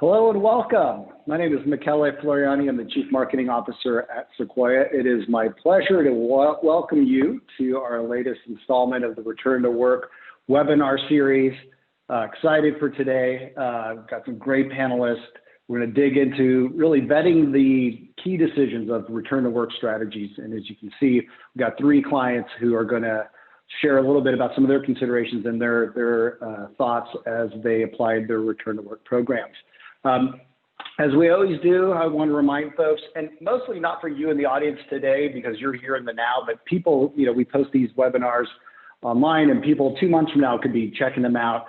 Hello and welcome. My name is Michele Floriani. I'm the Chief Marketing Officer at Sequoia. It is my pleasure to welcome you to our latest installment of the Return to Work webinar series. Excited for today. We've got some great panelists. We're going to dig into really vetting the key decisions of return to work strategies. And as you can see, we've got three clients who are going to share a little bit about some of their considerations and their thoughts as they applied their return to work programs. As we always do, I want to remind folks, and mostly not for you in the audience today because you're here in the now, but people, we post these webinars online and people 2 months from now could be checking them out.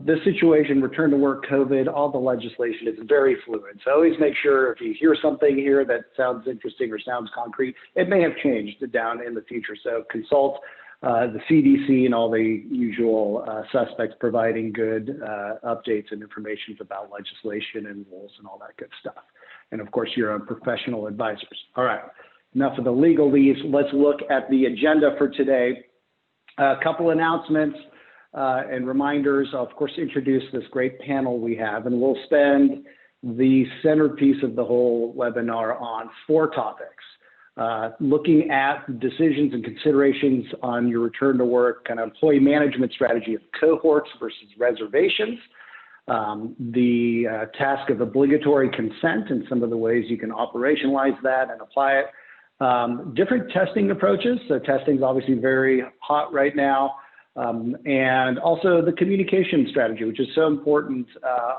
This situation, return to work, COVID, all the legislation is very fluid. So always make sure if you hear something here that sounds interesting or sounds concrete, it may have changed down in the future. So consult the CDC and all the usual suspects providing good updates and information about legislation and rules and all that good stuff. And of course, your own professional advisors. All right, enough of the legalese. Let's look at the agenda for today. A couple announcements and reminders. I'll, of course, introduce this great panel we have, and we'll spend the centerpiece of the whole webinar on 4 topics. Looking at decisions and considerations on your return to work, kind of employee management strategy of cohorts versus reservations, the task of obligatory consent and some of the ways you can operationalize that and apply it, different testing approaches. So testing is obviously very hot right now, and also the communication strategy, which is so important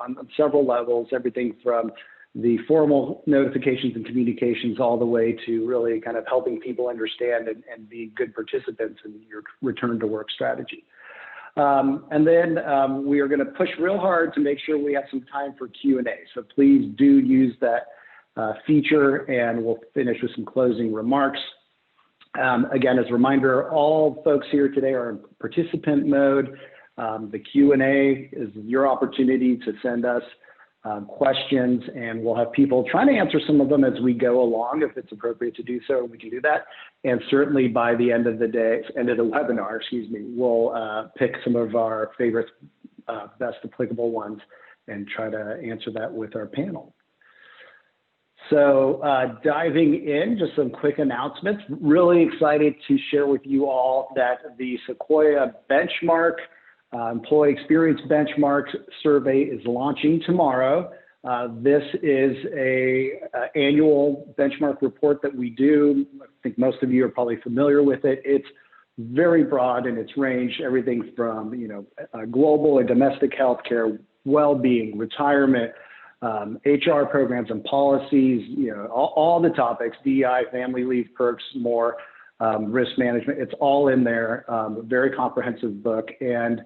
on several levels, everything from the formal notifications and communications all the way to really kind of helping people understand and be good participants in your return to work strategy. And then we are going to push real hard to make sure we have some time for Q&A. So please do use that feature, and we'll finish with some closing remarks. Again, as a reminder, all folks here today are in participant mode. The Q&A is your opportunity to send us questions, and we'll have people trying to answer some of them as we go along. If it's appropriate to do so, we can do that. And certainly by the end of the day, end of the webinar, we'll pick some of our favorite, best applicable ones and try to answer that with our panel. So diving in, just some quick announcements. Really excited to share with you all that the Sequoia benchmark Employee Experience Benchmark Survey is launching tomorrow. This is an annual benchmark report that we do. I think most of you are probably familiar with it. It's very broad in its range, everything from global and domestic healthcare, well-being, retirement, HR programs and policies, all the topics, DEI, family leave perks, more, risk management. It's all in there. Very comprehensive book. And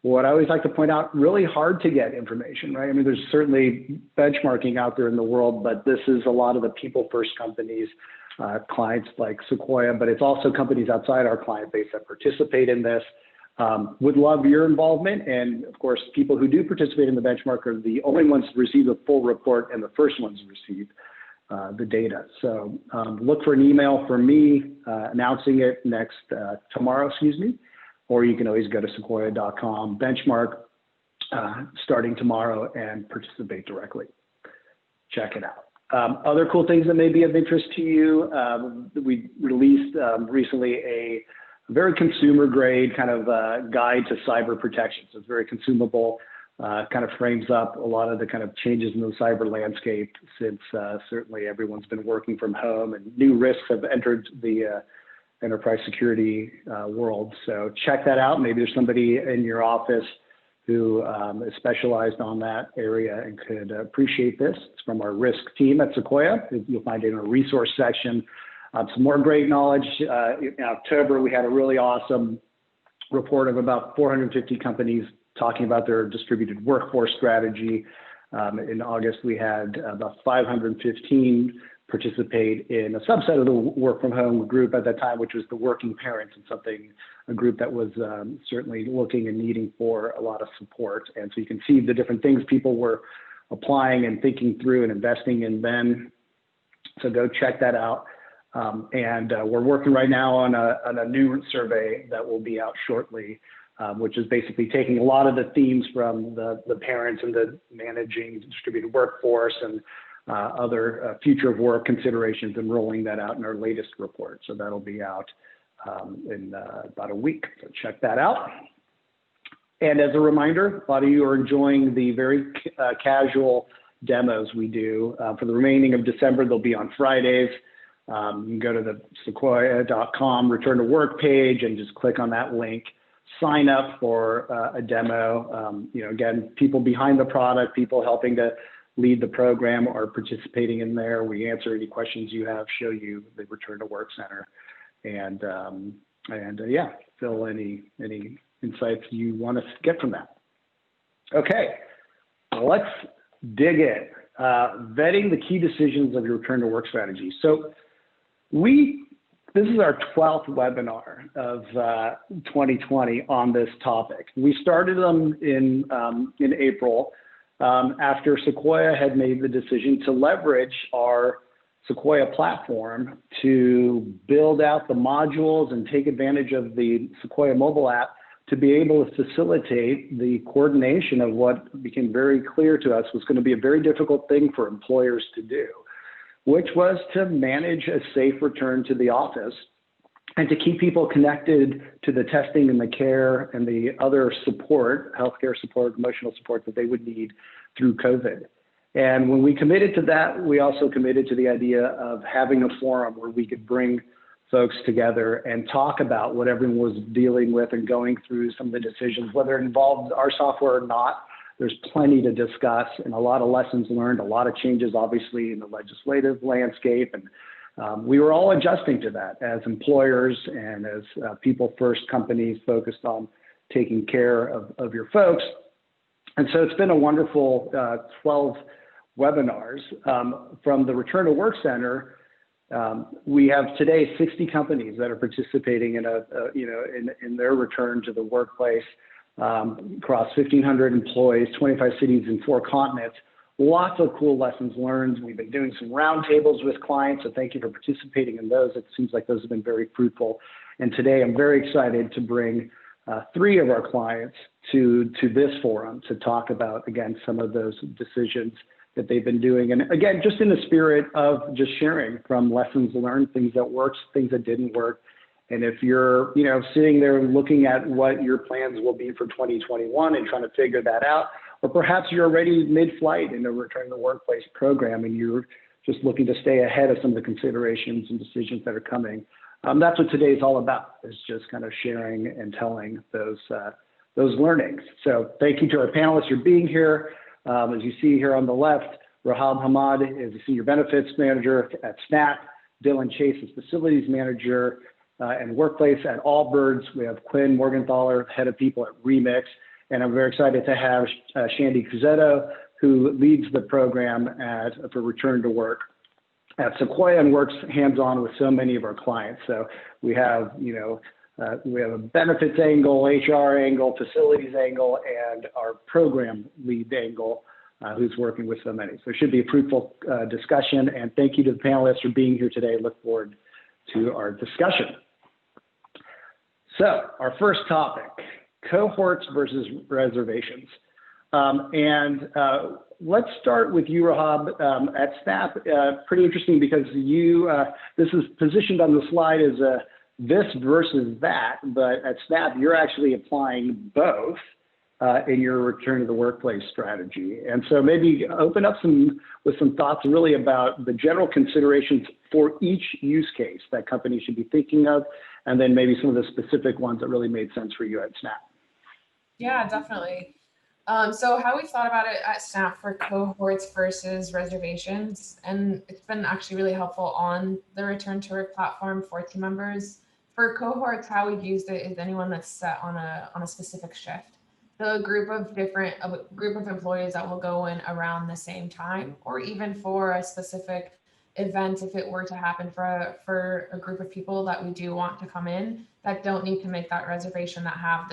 what I always like to point out, really hard to get information, right? I mean, there's certainly benchmarking out there in the world, but this is a lot of the people first companies, clients like Sequoia, but it's also companies outside our client base that participate in this. Would love your involvement. And of course, people who do participate in the benchmark are the only ones to receive the full report and the first ones to receive the data. So look for an email from me announcing it tomorrow, or you can always go to sequoia.com benchmark starting tomorrow and participate directly. Check it out. Other cool things that may be of interest to you, we released recently a very consumer grade kind of guide to cyber protection. So it's very consumable, kind of frames up a lot of the kind of changes in the cyber landscape since certainly everyone's been working from home and new risks have entered the enterprise security world. So check that out. Maybe there's somebody in your office who is specialized on that area and could appreciate this. It's from our risk team at Sequoia. You'll find it in a resource section. Some more great knowledge. In October, we had a really awesome report of about 450 companies talking about their distributed workforce strategy. In August, we had about 515 participate in a subset of the work from home group at that time, which was the working parents, and a group that was certainly looking and needing for a lot of support. And so you can see the different things people were applying and thinking through and investing in then. So go check that out. And we're working right now on a new survey that will be out shortly which is basically taking a lot of the themes from the parents and the managing distributed workforce and other future of work considerations and rolling that out in our latest report. So that'll be out in about a week. So check that out. And as a reminder, a lot of you are enjoying the very casual demos we do. For the remaining of December, they'll be on Fridays. You can go to the sequoia.com return to work page and just click on that link. Sign up for a demo. Again, people behind the product, people helping to lead the program are participating in there. We answer any questions you have, show you the Return to Work Center, and fill any insights you want to get from that. Okay, let's dig in. Vetting the key decisions of your Return to Work strategy. So this is our 12th webinar of 2020 on this topic. We started them in April after Sequoia had made the decision to leverage our Sequoia platform to build out the modules and take advantage of the Sequoia mobile app to be able to facilitate the coordination of what became very clear to us was going to be a very difficult thing for employers to do, which was to manage a safe return to the office and to keep people connected to the testing and the care and the other support, healthcare support, emotional support that they would need through COVID. And when we committed to that, we also committed to the idea of having a forum where we could bring folks together and talk about what everyone was dealing with and going through some of the decisions, whether it involved our software or not. There's plenty to discuss and a lot of lessons learned, a lot of changes, obviously, in the legislative landscape. And we were all adjusting to that as employers and as people-first companies focused on taking care of your folks. And so it's been a wonderful 12 webinars. From the Return to Work Center, we have today 60 companies that are participating in their return to the workplace across 1,500 employees, 25 cities and 4 continents. Lots of cool lessons learned. We've been doing some roundtables with clients, so thank you for participating in those. It seems like those have been very fruitful. And today I'm very excited to bring 3 of our clients to this forum to talk about, again, some of those decisions that they've been doing. And again, just in the spirit of just sharing from lessons learned, things that worked, things that didn't work. And if you're, sitting there looking at what your plans will be for 2021 and trying to figure that out, or perhaps you're already mid-flight in the Return to the Workplace program and you're just looking to stay ahead of some of the considerations and decisions that are coming. That's what today's all about, is just kind of sharing and telling those learnings. So thank you to our panelists for being here. As you see here on the left, Rahab Hammad is the Senior Benefits Manager at SNAP. Dylan Chase is Facilities Manager and Workplace at Allbirds. We have Quinn Morgenthaler, Head of People at Remix. And I'm very excited to have Shandey Cuzzetto, who leads the program for Return to Work at Sequoia and works hands-on with so many of our clients. So we have, we have a benefits angle, HR angle, facilities angle, and our program lead angle, who's working with so many. So it should be a fruitful discussion. And thank you to the panelists for being here today. Look forward to our discussion. So our first topic, cohorts versus reservations. Let's start with you, Rahab, at SNAP. Pretty interesting because this is positioned on the slide as this versus that, but at SNAP, you're actually applying both in your Return to the Workplace strategy. And so maybe open up with some thoughts really about the general considerations for each use case that companies should be thinking of, and then maybe some of the specific ones that really made sense for you at SNAP. Yeah, definitely. So how we thought about it at SNAP for cohorts versus reservations, and it's been actually really helpful on the Return to Work platform for team members. For cohorts, how we've used it is anyone that's set on a specific shift. So a group of employees that will go in around the same time, or even for a specific event, if it were to happen for a group of people that we do want to come in that don't need to make that reservation, that have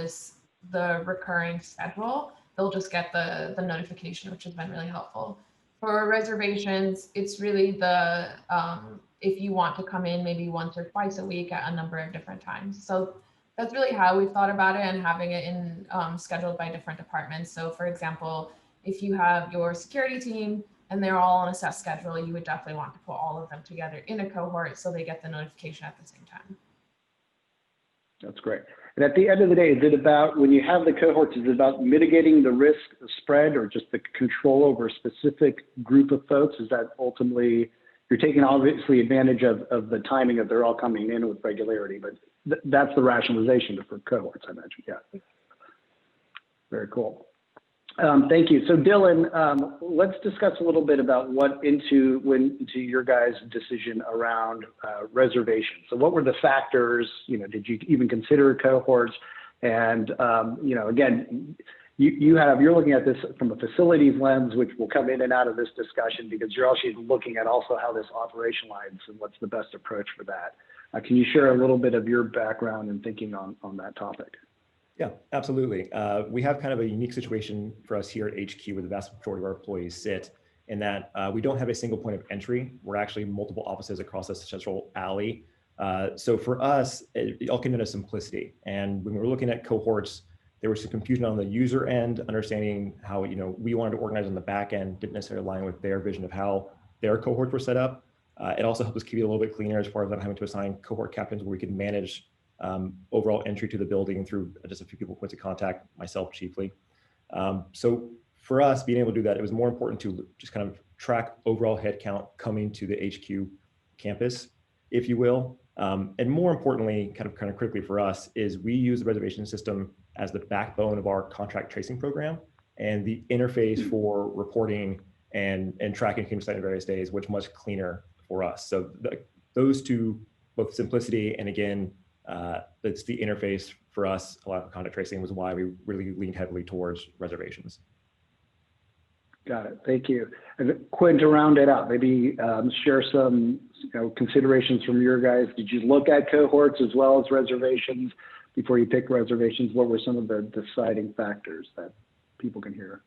the recurring schedule, they'll just get the notification, which has been really helpful. For reservations, it's really if you want to come in maybe once or twice a week at a number of different times. So that's really how we thought about it, and having it in scheduled by different departments. So for example, if you have your security team and they're all on a set schedule, you would definitely want to put all of them together in a cohort so they get the notification at the same time. That's great. And at the end of the day, is it about, when you have the cohorts, is it about mitigating the risk of spread or just the control over a specific group of folks? Is that ultimately, you're taking obviously advantage of the timing that they're all coming in with regularity, but that's the rationalization for cohorts, I imagine. Yeah. Very cool. Thank you. So Dylan, let's discuss a little bit about what went into your guys' decision around reservations. So what were the factors? Did you even consider cohorts? And again, you're looking at this from a facilities lens, which will come in and out of this discussion, because you're also looking at also how this operationalizes and what's the best approach for that. Can you share a little bit of your background and thinking on that topic? Yeah, absolutely. We have kind of a unique situation for us here at HQ where the vast majority of our employees sit, in that we don't have a single point of entry. We're actually multiple offices across a central alley. So for us, it all came into simplicity. And when we were looking at cohorts, there was some confusion on the user end, understanding how we wanted to organize on the back end didn't necessarily align with their vision of how their cohorts were set up. It also helped us keep it a little bit cleaner as far as not having to assign cohort captains, where we could manage overall entry to the building through just a few people points of contact, myself chiefly. So for us, being able to do that, it was more important to just kind of track overall headcount coming to the HQ campus, if you will. And more importantly, kind of critically for us, is we use the reservation system as the backbone of our contract tracing program, and the interface for reporting and tracking came site in various days, which much cleaner for us. So those two, both simplicity and again, that's the interface for us. A lot of contact tracing was why we really leaned heavily towards reservations. Got it. Thank you. And Quinn, to round it out, maybe share some considerations from your guys. Did you look at cohorts as well as reservations before you picked reservations? What were some of the deciding factors that people can hear?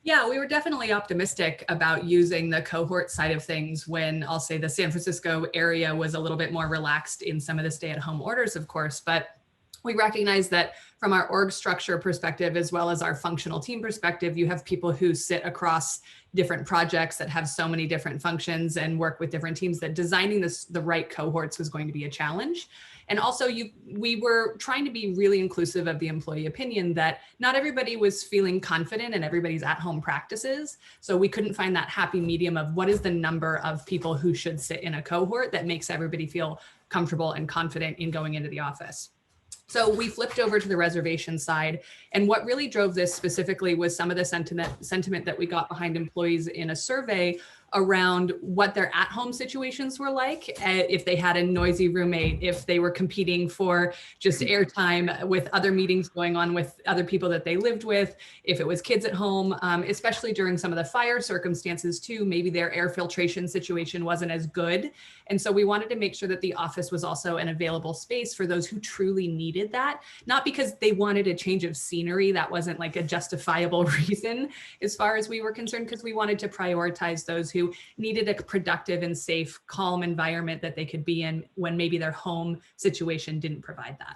Yeah, we were definitely optimistic about using the cohort side of things when, I'll say, the San Francisco area was a little bit more relaxed in some of the stay-at-home orders, of course, but we recognize that from our org structure perspective, as well as our functional team perspective, you have people who sit across different projects that have so many different functions and work with different teams, that designing the right cohorts was going to be a challenge. And also we were trying to be really inclusive of the employee opinion, that not everybody was feeling confident in everybody's at-home practices. So we couldn't find that happy medium of what is the number of people who should sit in a cohort that makes everybody feel comfortable and confident in going into the office. So we flipped over to the reservation side. And what really drove this specifically was some of the sentiment that we got behind employees in a survey around what their at-home situations were like, if they had a noisy roommate, if they were competing for just airtime with other meetings going on with other people that they lived with, if it was kids at home, especially during some of the fire circumstances too, maybe their air filtration situation wasn't as good. And so we wanted to make sure that the office was also an available space for those who truly needed that, not because they wanted a change of scenery. That wasn't like a justifiable reason as far as we were concerned, because we wanted to prioritize those who needed a productive and safe, calm environment that they could be in when maybe their home situation didn't provide that.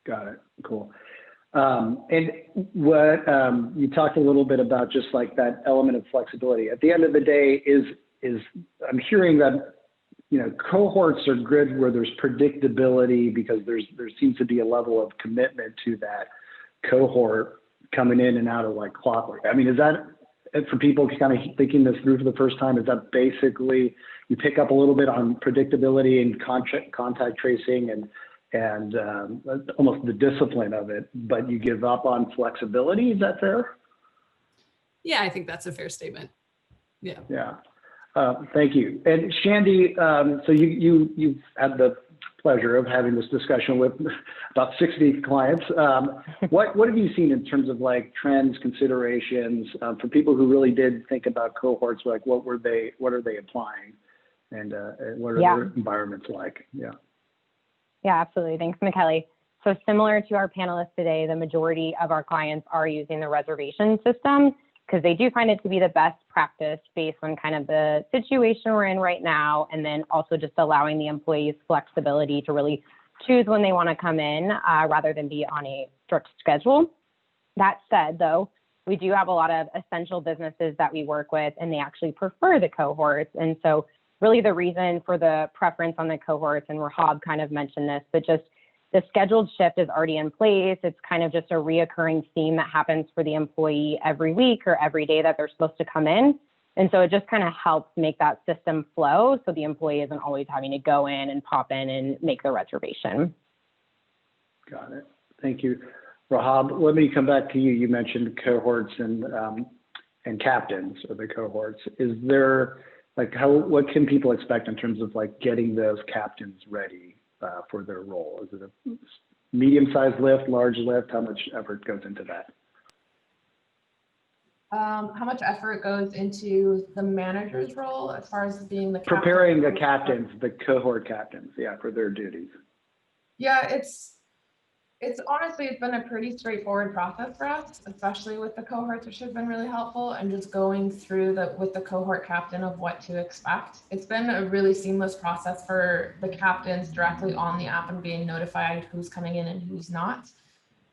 Got it. Cool. And what you talked a little bit about, just like that element of flexibility. At the end of the day, is I'm hearing that cohorts are good where there's predictability, because there seems to be a level of commitment to that cohort coming in and out of like clockwork. I mean, is that, for people kind of thinking this through for the first time, is that basically you pick up a little bit on predictability and contact tracing and almost the discipline of it, but you give up on flexibility? Is that fair? Yeah, I think that's a fair statement. Yeah. Yeah. Thank you. And Shandey, so you've had the pleasure of having this discussion with about 60 clients. What have you seen in terms of like trends, considerations for people who really did think about cohorts? Like what are they applying, and what are their environments like? Yeah. Yeah, absolutely. Thanks, McKelly. So similar to our panelists today, the majority of our clients are using the reservation system, because they do find it to be the best practice based on kind of the situation we're in right now, and then also just allowing the employees flexibility to really choose when they want to come in rather than be on a strict schedule. That said, though, we do have a lot of essential businesses that we work with, and they actually prefer the cohorts. And so really the reason for the preference on the cohorts, and Rahab kind of mentioned this, but just the scheduled shift is already in place. It's kind of just a reoccurring theme that happens for the employee every week or every day that they're supposed to come in. And so it just kind of helps make that system flow so the employee isn't always having to go in and pop in and make their reservation. Got it. Thank you. Rahab, let me come back to you. You mentioned cohorts and captains of the cohorts. Is there, like, what can people expect in terms of like getting those captains ready for their role? Is it a medium-sized lift, large lift? How much effort goes into that? How much effort goes into the manager's role as far as being the captain? Preparing the captains, the cohort captains, yeah, for their duties. Yeah, it's honestly, it's been a pretty straightforward process for us, especially with the cohorts, which have been really helpful, and just going through with the cohort captain of what to expect. It's been a really seamless process for the captains directly on the app and being notified who's coming in and who's not.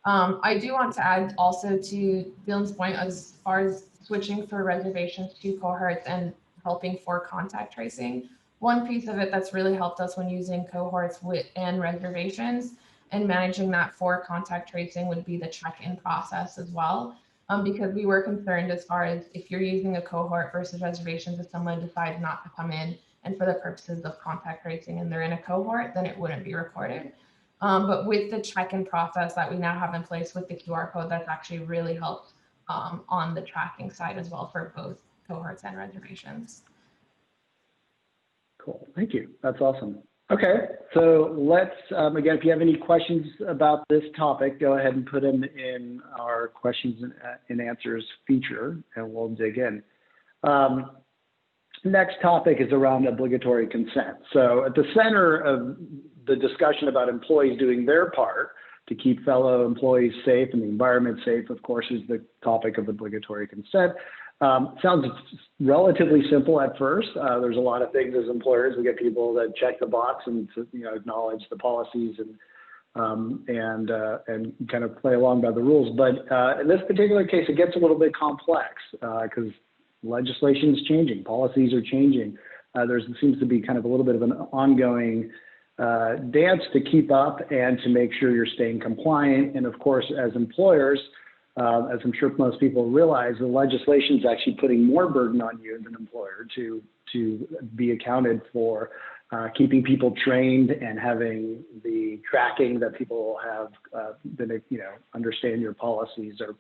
I do want to add also to Dylan's point as far as switching for reservations to cohorts and helping for contact tracing. One piece of it that's really helped us when using cohorts and reservations and managing that for contact tracing would be the check-in process as well. Because we were concerned as far as if you're using a cohort versus reservations, if someone decides not to come in and for the purposes of contact tracing and they're in a cohort, then it wouldn't be recorded. But with the check-in process that we now have in place with the QR code, that's actually really helped on the tracking side as well for both cohorts and reservations. Cool, thank you. That's awesome. Okay, so let's, again, if you have any questions about this topic, go ahead and put them in our questions and answers feature, and we'll dig in. Next topic is around obligatory consent. So at the center of the discussion about employees doing their part to keep fellow employees safe and the environment safe, of course, is the topic of obligatory consent. Sounds relatively simple at first. There's a lot of things as employers. We get people that check the box and acknowledge the policies and kind of play along by the rules. But in this particular case, it gets a little bit complex because legislation is changing, policies are changing. There seems to be kind of a little bit of an ongoing dance to keep up and to make sure you're staying compliant. And of course, as employers, as I'm sure most people realize, the legislation is actually putting more burden on you as an employer to be accounted for keeping people trained and having the tracking that people have understand your policies are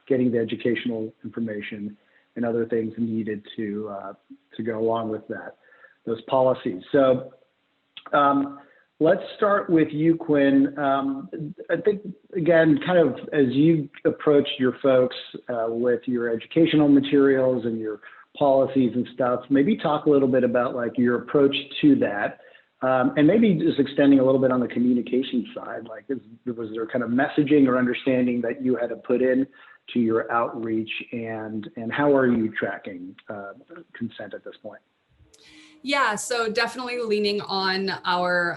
getting the educational information and other things needed to go along with those policies. So let's start with you, Quinn. I think, again, kind of as you approach your folks with your educational materials and your policies and stuff, maybe talk a little bit about like your approach to that. And maybe just extending a little bit on the communication side, like was there kind of messaging or understanding that you had to put in to your outreach, and how are you tracking consent at this point? Yeah, so definitely leaning on our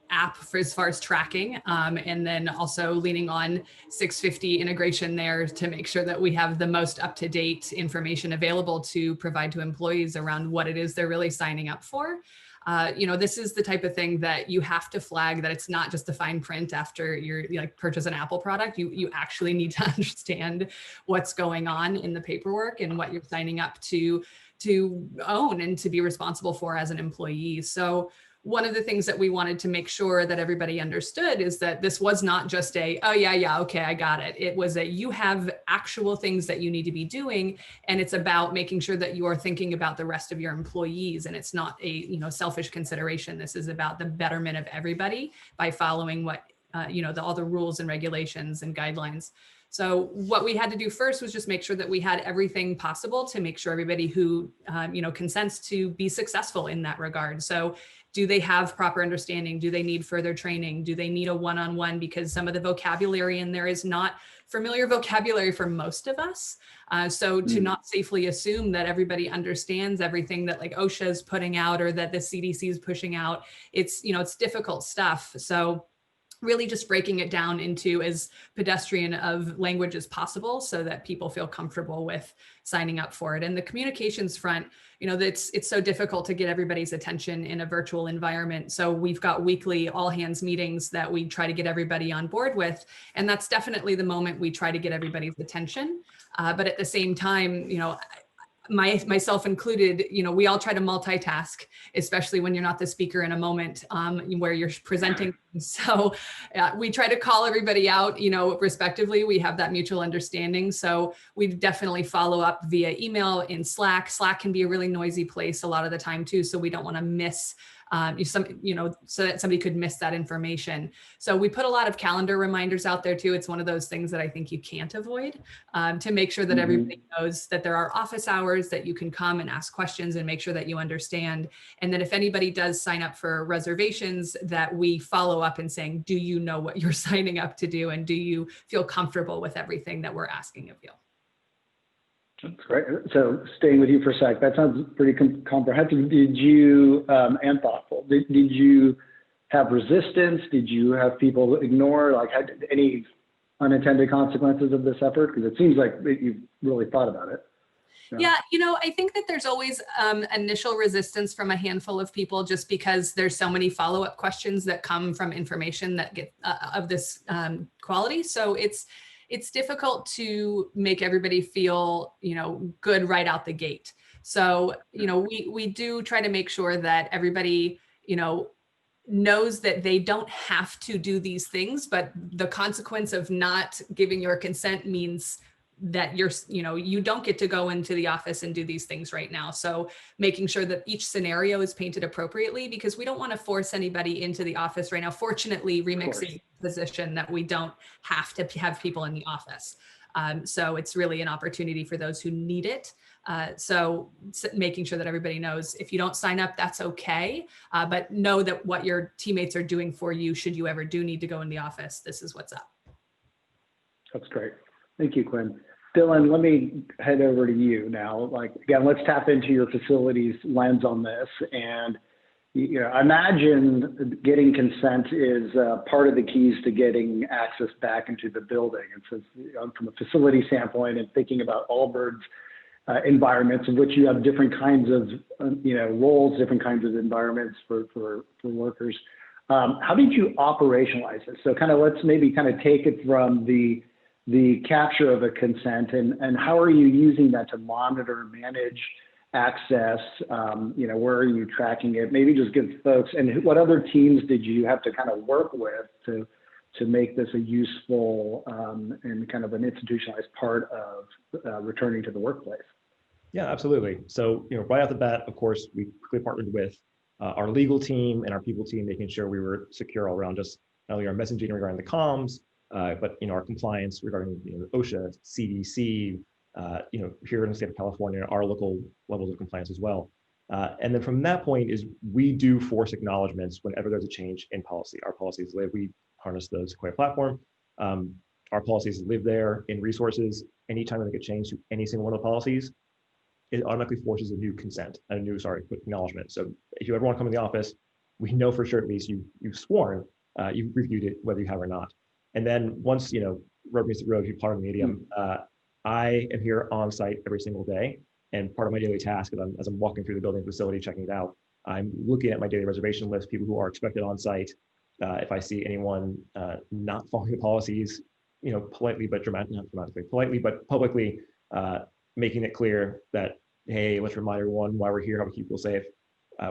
app for as far as tracking, and then also leaning on 650 integration there to make sure that we have the most up-to-date information available to provide to employees around what it is they're really signing up for. This is the type of thing that you have to flag, that it's not just a fine print after you purchase an Apple product. You actually need to understand what's going on in the paperwork and what you're signing up to own and to be responsible for as an employee. So one of the things that we wanted to make sure that everybody understood is that this was not just oh yeah, okay, I got it. It was that you have actual things that you need to be doing, and it's about making sure that you are thinking about the rest of your employees, and it's not a selfish consideration. This is about the betterment of everybody by following what all the rules and regulations and guidelines. So what we had to do first was just make sure that we had everything possible to make sure everybody who consents to be successful in that regard. So do they have proper understanding? Do they need further training? Do they need a one-on-one? Because some of the vocabulary in there is not familiar vocabulary for most of us. So to not safely assume that everybody understands everything that OSHA is putting out or that the CDC is pushing out, it's difficult stuff. So really just breaking it down into as pedestrian of language as possible so that people feel comfortable with signing up for it. And the communications front, you know, it's so difficult to get everybody's attention in a virtual environment. So we've got weekly all hands meetings that we try to get everybody on board with. And that's definitely the moment we try to get everybody's attention. But at the same time, you know, myself included, you know, we all try to multitask, especially when you're not the speaker in a moment where you're presenting. So we try to call everybody out, you know, respectively. We have that mutual understanding. So we definitely follow up via email, in Slack. Slack can be a really noisy place a lot of the time too. So we don't want to miss so that somebody could miss that information. So we put a lot of calendar reminders out there too. It's one of those things that I think you can't avoid to make sure that everybody knows that there are office hours, that you can come and ask questions and make sure that you understand. And then if anybody does sign up for reservations, that we follow up and saying, do you know what you're signing up to do? And do you feel comfortable with everything that we're asking of you? That's great. So staying with you for a sec, that sounds pretty comprehensive. Did you, and thoughtful, did you have resistance? Did you have people ignore, like, had any unintended consequences of this effort? Because it seems like you've really thought about it. Yeah, you know, I think that there's always initial resistance from a handful of people just because there's so many follow-up questions that come from information that get of this quality. So it's difficult to make everybody feel, you know, good right out the gate. So, you know, we do try to make sure that everybody, you know, knows that they don't have to do these things, but the consequence of not giving your consent means that you don't get to go into the office and do these things right now. So making sure that each scenario is painted appropriately, because we don't want to force anybody into the office right now. Fortunately, Remixing position that we don't have to have people in the office. So it's really an opportunity for those who need it. So making sure that everybody knows if you don't sign up, that's okay. But know that what your teammates are doing for you, should you ever do need to go in the office, this is what's up. That's great. Thank you, Quinn. Dylan, let me head over to you now. Like, again, let's tap into your facilities lens on this. And you know, I imagine getting consent is part of the keys to getting access back into the building. And so from a facility standpoint and thinking about Allbirds environments in which you have different kinds of, roles, different kinds of environments for workers. How did you operationalize it? So let's maybe take it from the capture of a consent and how are you using that to monitor, manage access? Where are you tracking it? Maybe just give folks, and what other teams did you have to work with to make this a useful and an institutionalized part of returning to the workplace? Yeah, absolutely. So, right off the bat, of course, we quickly partnered with our legal team and our people team, making sure we were secure all around, just not only our messaging regarding the comms, but our compliance regarding OSHA, CDC, here in the state of California, our local levels of compliance as well. And then from that point is we do force acknowledgements whenever there's a change in policy. Our policies live, we harness the Sequoia platform. Our policies live there in resources. Anytime we make a change to any single one of the policies, it automatically forces a new consent, quick acknowledgement. So if you ever want to come in the office, we know for sure at least you've sworn, you've reviewed it, whether you have or not. And then once, rubber meets the road, you part of the medium, I am here on site every single day. And part of my daily task as I'm walking through the building facility, checking it out, I'm looking at my daily reservation list, people who are expected on site. If I see anyone not following the policies, politely, but not dramatically, politely, but publicly making it clear that, hey, let's remind everyone why we're here, how we keep people safe.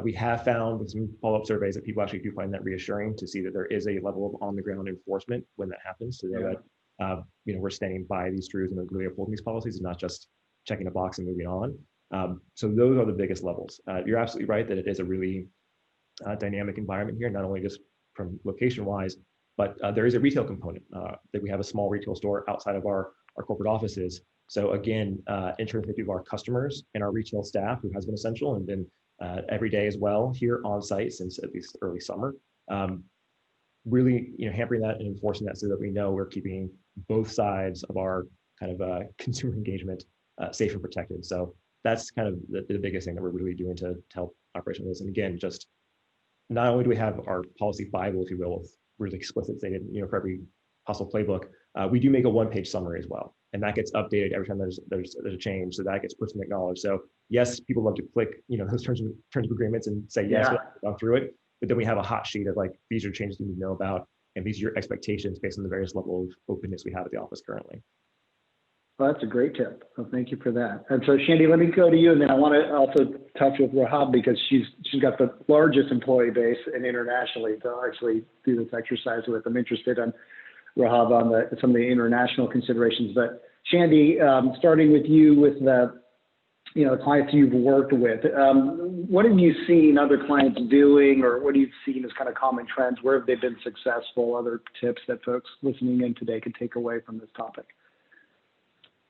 We have found with some follow-up surveys that people actually do find that reassuring to see that there is a level of on-the-ground enforcement when that happens, to know that we're standing by these truths and really upholding these policies and not just checking a box and moving on. So those are the biggest levels. You're absolutely right that it is a really dynamic environment here, not only just from location-wise, but there is a retail component that we have a small retail store outside of our corporate offices. So again, ensuring safety of our customers and our retail staff, who has been essential and been every day as well here on site since at least early summer. Really, hampering that and enforcing that so that we know we're keeping both sides of our consumer engagement safe and protected. So that's the biggest thing that we're really doing to help operationalize this. And again, just not only do we have our policy Bible, if you will, with really explicit stated, for every possible playbook. We do make a one-page summary as well, and that gets updated every time there's a change, so that gets personally acknowledged. So yes, people love to click, those terms of agreements and say yes, Yeah. we've gone through it. But then we have a hot sheet of like, these are changes you need to know about, and these are your expectations based on the various level of openness we have at the office currently. Well, that's a great tip. So thank you for that. And so Shandey, let me go to you, and then I want to also touch with Rahab because she's got the largest employee base and internationally to actually do this exercise with. I'm interested in Rahab on some of the international considerations. But Shandey, starting with you with the clients you've worked with, what have you seen other clients doing, or what have you seen as kind of common trends? Where have they been successful? Other tips that folks listening in today can take away from this topic?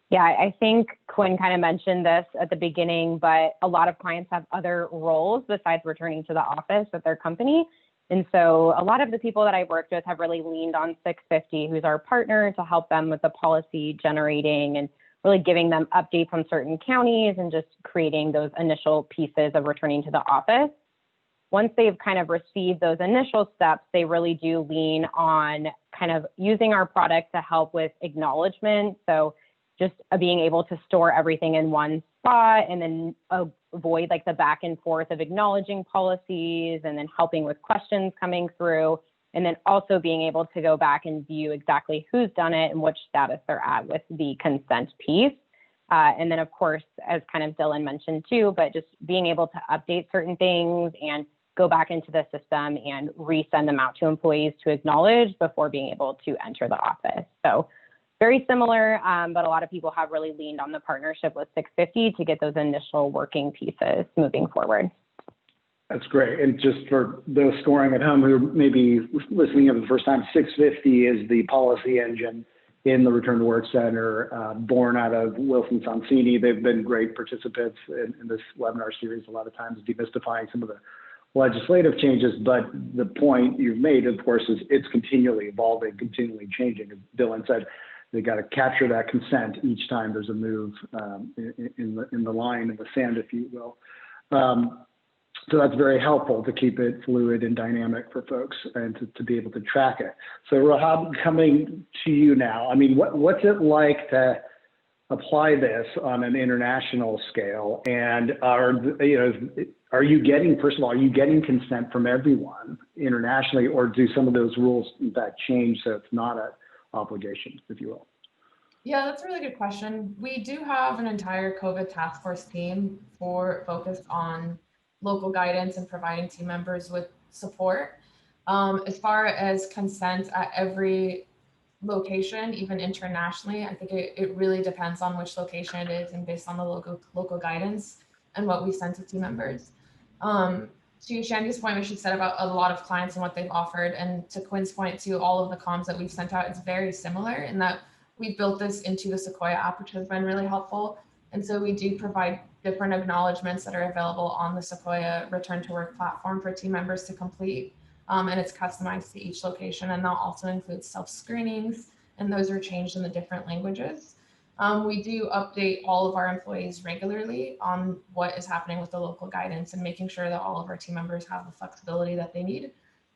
Yeah, I think Quinn kind of mentioned this at the beginning, but a lot of clients have other roles besides returning to the office at their company. And so a lot of the people that I've worked with have really leaned on 650, who's our partner, to help them with the policy generating and really giving them updates on certain counties and just creating those initial pieces of returning to the office. Once they've kind of received those initial steps, they really do lean on kind of using our product to help with acknowledgement. So just being able to store everything in one spot and then avoid like the back and forth of acknowledging policies and then helping with questions coming through. And then also being able to go back and view exactly who's done it and which status they're at with the consent piece. And then of course, as kind of Dylan mentioned too, but just being able to update certain things and go back into the system and resend them out to employees to acknowledge before being able to enter the office. So very similar, but a lot of people have really leaned on the partnership with 650 to get those initial working pieces moving forward. That's great. And just for those scoring at home who may be listening in for the first time, 650 is the policy engine in the Return to Work Center, born out of Wilson Sonsini. They've been great participants in this webinar series, a lot of times demystifying some of the legislative changes. But the point you've made, of course, is it's continually evolving, continually changing. As Dylan said, they got to capture that consent each time there's a move in the line in the sand, if you will. So that's very helpful to keep it fluid and dynamic for folks and to be able to track it. So Rahab, coming to you now, I mean, what's it like to apply this on an international scale? And are you getting, first of all, are you getting consent from everyone internationally, or do some of those rules in fact change so it's not an obligation, if you will? Yeah, that's a really good question. We do have an entire COVID task force team focused on local guidance and providing team members with support. As far as consent at every location, even internationally, I think it really depends on which location it is and based on the local guidance and what we send to team members. To Shandey's point, what she said about a lot of clients and what they've offered, and to Quinn's point too, all of the comms that we've sent out, it's very similar in that we built this into the Sequoia app, which has been really helpful. And so we do provide different acknowledgements that are available on the Sequoia Return to Work platform for team members to complete. And it's customized to each location, and that also includes self-screenings, and those are changed in the different languages. We do update all of our employees regularly on what is happening with the local guidance and making sure that all of our team members have the flexibility that they need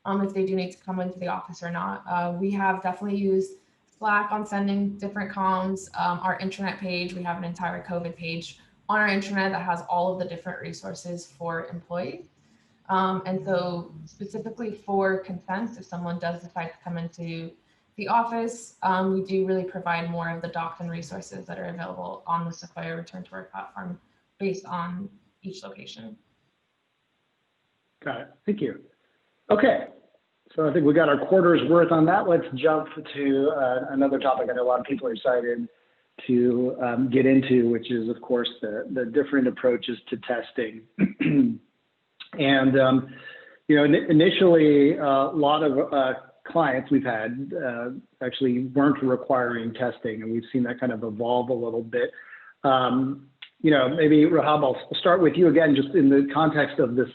if they do need to come into the office or not. We have definitely used Slack on sending different comms. Our intranet page, we have an entire COVID page on our intranet that has all of the different resources for employees. And so specifically for consent, if someone does decide to come into the office, we do really provide more of the docs and resources that are available on the Sequoia Return to Work platform based on each location. Got it. Thank you. Okay. So I think we got our quarter's worth on that. Let's jump to another topic I know a lot of people are excited to get into, which is, of course, the different approaches to testing. And, initially, a lot of clients we've had actually weren't requiring testing, and we've seen that kind of evolve a little bit. Maybe Rahab, I'll start with you again, just in the context of this,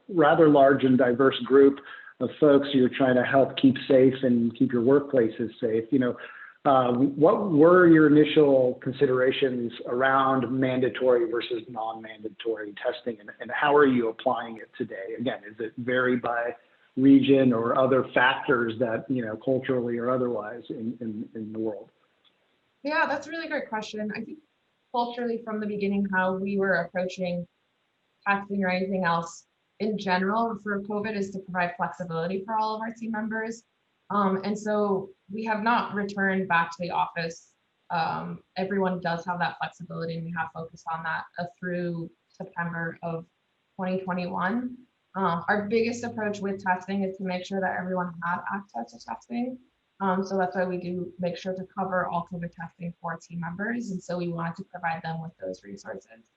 rather large and diverse group of folks you're trying to help keep safe and keep your workplaces safe. What were your initial considerations around mandatory versus non-mandatory testing, and how are you applying it today? Again, is it vary by region or other factors that, culturally or otherwise in the world? Yeah, that's a really great question. I think culturally from the beginning, how we were approaching testing or anything else in general for COVID is to provide flexibility for all of our team members. And so we have not returned back to the office. Everyone does have that flexibility, and we have focused on that through September of 2021. Our biggest approach with testing is to make sure that everyone has access to testing. So that's why we do make sure to cover all COVID testing for team members. And so we wanted to provide them with those resources.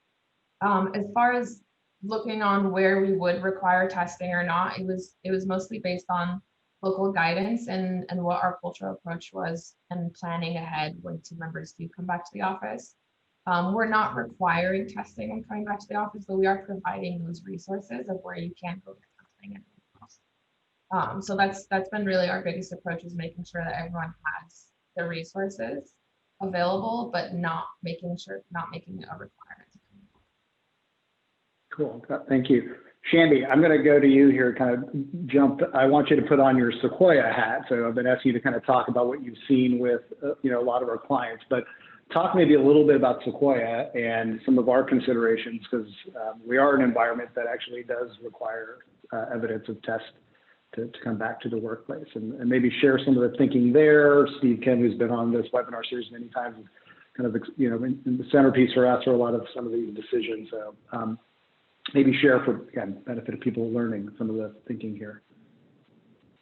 As far as looking on where we would require testing or not, it was mostly based on local guidance and what our cultural approach was and planning ahead when team members do come back to the office. We're not requiring testing when coming back to the office, but we are providing those resources of where you can go get testing. So that's been really our biggest approach, is making sure that everyone has the resources available, but not making it a requirement. Cool, thank you. Shandey, I'm going to go to you here, kind of jump. I want you to put on your Sequoia hat. So I've been asking you to kind of talk about what you've seen with, a lot of our clients, but talk maybe a little bit about Sequoia and some of our considerations, because we are an environment that actually does require evidence of test to come back to the workplace, and maybe share some of the thinking there. Steve Ken, who's been on this webinar series many times, is kind of, in the centerpiece for us for a lot of some of these decisions. So maybe share for, again, benefit of people learning some of the thinking here.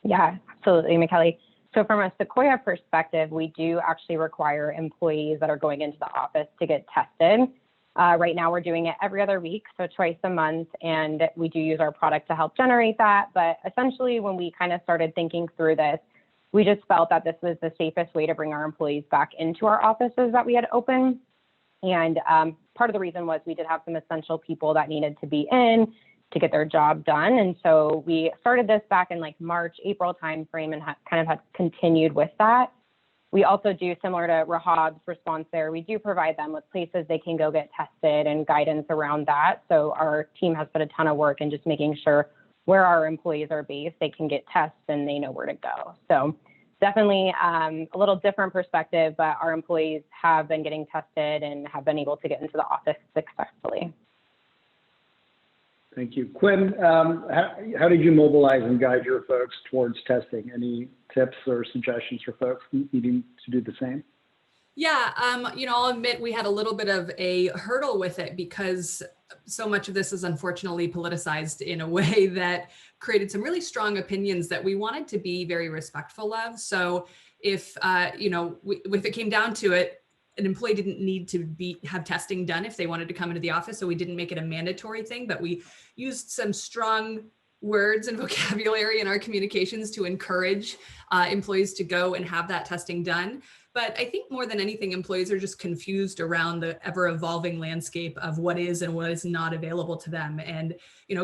Yeah, absolutely, McKelly. So from a Sequoia perspective, we do actually require employees that are going into the office to get tested. Right now, we're doing it every other week, so twice a month, and we do use our product to help generate that. But essentially, when we kind of started thinking through this, we just felt that this was the safest way to bring our employees back into our offices that we had open. And part of the reason was we did have some essential people that needed to be in to get their job done. And so we started this back in like March, April timeframe, and kind of had continued with that. We also do, similar to Rahab's response there, we do provide them with places they can go get tested and guidance around that. So our team has put a ton of work in just making sure where our employees are based, they can get tests and they know where to go. So definitely a little different perspective, but our employees have been getting tested and have been able to get into the office successfully. Thank you. Quinn, how did you mobilize and guide your folks towards testing? Any tips or suggestions for folks needing to do the same? Yeah, I'll admit we had a little bit of a hurdle with it because so much of this is unfortunately politicized in a way that created some really strong opinions that we wanted to be very respectful of. So if, if it came down to it, an employee didn't need to have testing done if they wanted to come into the office. So we didn't make it a mandatory thing, but we used some strong words and vocabulary in our communications to encourage employees to go and have that testing done. But I think more than anything, employees are just confused around the ever evolving landscape of what is and what is not available to them. And,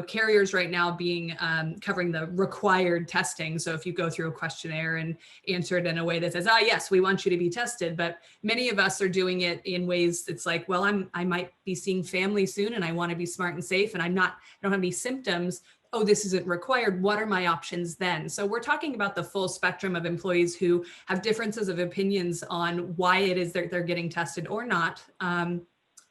carriers right now being covering the required testing. So if you go through a questionnaire and answer it in a way that says, yes, we want you to be tested. But many of us are doing it in ways that's like, well, I might be seeing family soon and I want to be smart and safe and I don't have any symptoms. Oh, this isn't required. What are my options then? So we're talking about the full spectrum of employees who have differences of opinions on why it is that they're getting tested or not.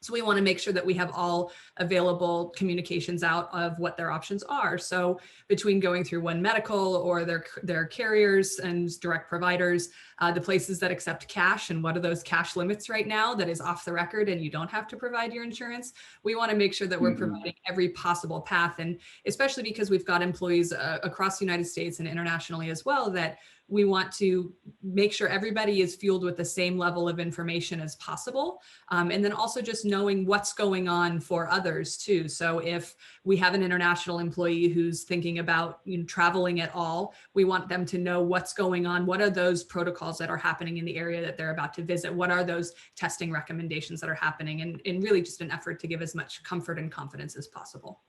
So we want to make sure that we have all available communications out of what their options are. So between going through One Medical or their carriers and direct providers, the places that accept cash and what are those cash limits right now that is off the record and you don't have to provide your insurance. We want to make sure that we're providing every possible path. And especially because we've got employees across the United States and internationally as well, that we want to make sure everybody is fueled with the same level of information as possible. And then also just knowing what's going on for others too. So if we have an international employee who's thinking about traveling at all, we want them to know what's going on. What are those protocols that are happening in the area that they're about to visit? What are those testing recommendations that are happening? And really just an effort to give as much comfort and confidence as possible.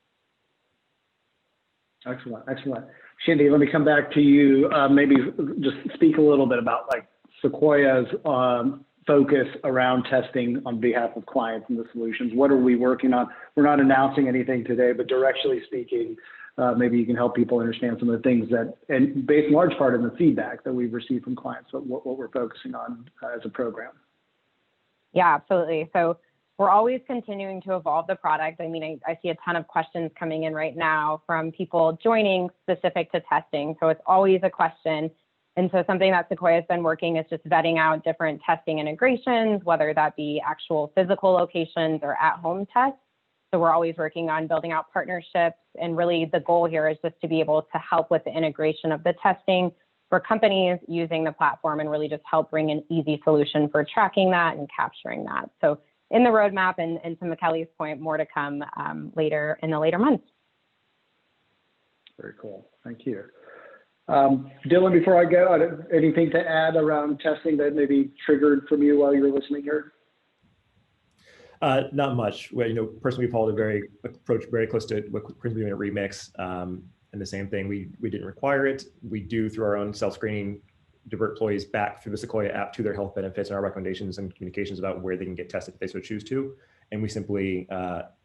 Excellent, excellent. Shandey, let me come back to you. Maybe just speak a little bit about Sequoia's focus around testing on behalf of clients and the solutions. What are we working on? We're not announcing anything today, but directionally speaking, maybe you can help people understand some of the things that, and based in large part on the feedback that we've received from clients, what we're focusing on as a program. Yeah, absolutely. So we're always continuing to evolve the product. I mean, I see a ton of questions coming in right now from people joining specific to testing. So it's always a question. And so something that Sequoia has been working is just vetting out different testing integrations, whether that be actual physical locations or at-home tests. So we're always working on building out partnerships. And really the goal here is just to be able to help with the integration of the testing for companies using the platform and really just help bring an easy solution for tracking that and capturing that. So in the roadmap, and to McKelly's point, more to come later in the later months. Very cool. Thank you. Dylan, before I go, anything to add around testing that maybe triggered from you while you were listening here? Not much. Well, personally, we followed approach very close to what Quinn's doing at Remix. And the same thing, we didn't require it. We do, through our own self-screening, divert employees back through the Sequoia app to their health benefits and our recommendations and communications about where they can get tested if they so choose to. And we simply,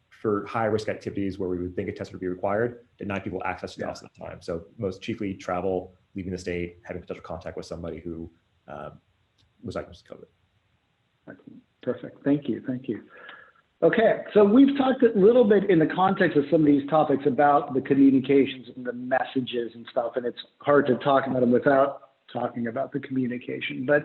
for high risk activities where we would think a test would be required, deny people access to the office at the time. So most chiefly travel, leaving the state, having potential contact with somebody who was diagnosed with COVID. Perfect. Thank you. Thank you. Okay, so we've talked a little bit in the context of some of these topics about the communications and the messages and stuff, and it's hard to talk about them without talking about the communication. But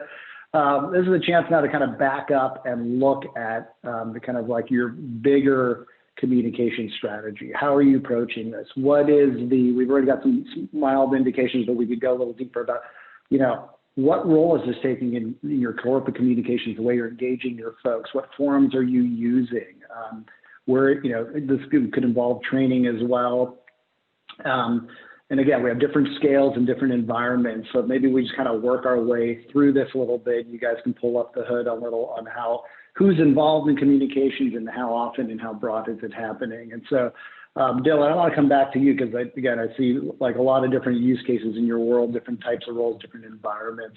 this is a chance now to kind of back up and look at the kind of like your bigger communication strategy. How are you approaching this? What is we've already got some mild indications, but we could go a little deeper about, what role is this taking in your corporate communications, the way you're engaging your folks? What forums are you using? Where, this could involve training as well. And again, we have different scales and different environments. So maybe we just kind of work our way through this a little bit. You guys can pull up the hood a little on who's involved in communications and how often and how broad is it happening. And so, Dylan, I want to come back to you because, again, I see like a lot of different use cases in your world, different types of roles, different environments.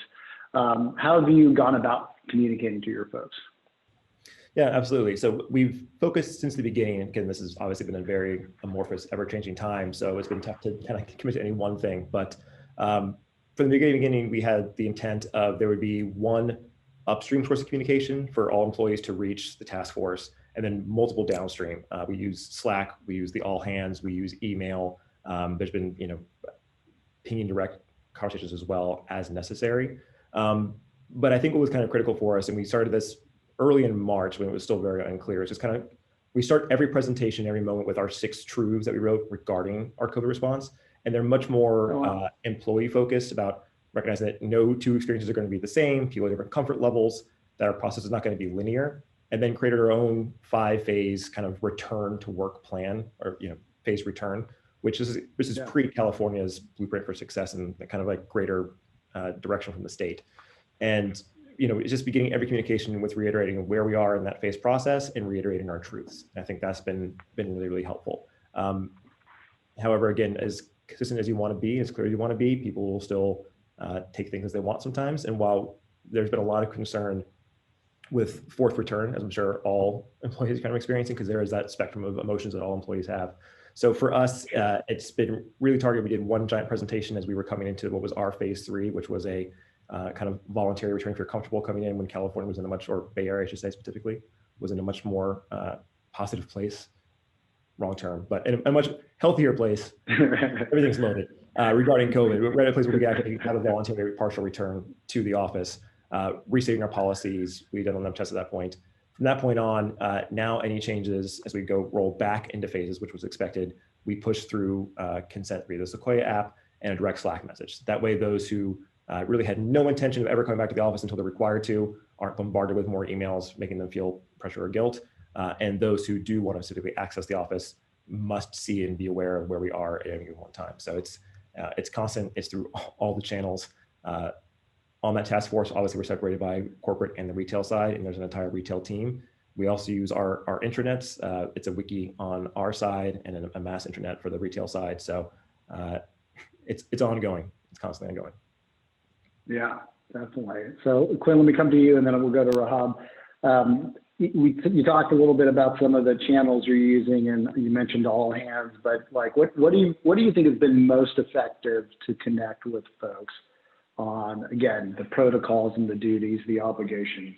How have you gone about communicating to your folks? Yeah, absolutely. So we've focused since the beginning. Again, this has obviously been a very amorphous, ever-changing time. So it's been tough to kind of commit to any one thing. But from the beginning, we had the intent of there would be one upstream source of communication for all employees to reach the task force, and then multiple downstream. We use Slack, we use the all hands, we use email. There's been, pinging direct conversations as well as necessary. But I think what was kind of critical for us, and we started this early in March when it was still very unclear, is just kind of, we start every presentation, every moment with our 6 truths that we wrote regarding our COVID response. And they're much more employee focused about recognizing that no 2 experiences are going to be the same, people have different comfort levels, that our process is not going to be linear, and then created our own 5-phase kind of return to work plan, or phase return, which is pre-California's blueprint for success and kind of like greater direction from the state. And it's just beginning every communication with reiterating where we are in that phase process and reiterating our truths. And I think that's been really, really helpful. However, again, as consistent as you want to be, as clear as you want to be, people will still take things as they want sometimes. And while there's been a lot of concern with fourth return, as I'm sure all employees are kind of experiencing, because there is that spectrum of emotions that all employees have. So for us, it's been really targeted. We did one giant presentation as we were coming into what was our phase 3, which was a kind of voluntary return if you're comfortable coming in, when California was in a much, or Bay Area, I should say specifically, was in a much more positive place, wrong term, but in a much healthier place. Everything's loaded regarding COVID. We're at a place where we actually have a voluntary partial return to the office, restating our policies. We've done enough tests at that point. From that point on, now any changes as we go roll back into phases, which was expected, we push through consent via the Sequoia app and a direct Slack message. That way, those who really had no intention of ever coming back to the office until they're required to aren't bombarded with more emails, making them feel pressure or guilt. And those who do want to specifically access the office must see and be aware of where we are at any one time. So it's constant, it's through all the channels. On that task force, obviously we're separated by corporate and the retail side, and there's an entire retail team. We also use our intranets. It's a wiki on our side and a mass intranet for the retail side. So it's ongoing, it's constantly ongoing. Yeah, definitely. So Quinn, let me come to you and then we'll go to Rahab. you talked a little bit about some of the channels you're using, and you mentioned all hands, but like what do you think has been most effective to connect with folks on, again, the protocols and the duties, the obligations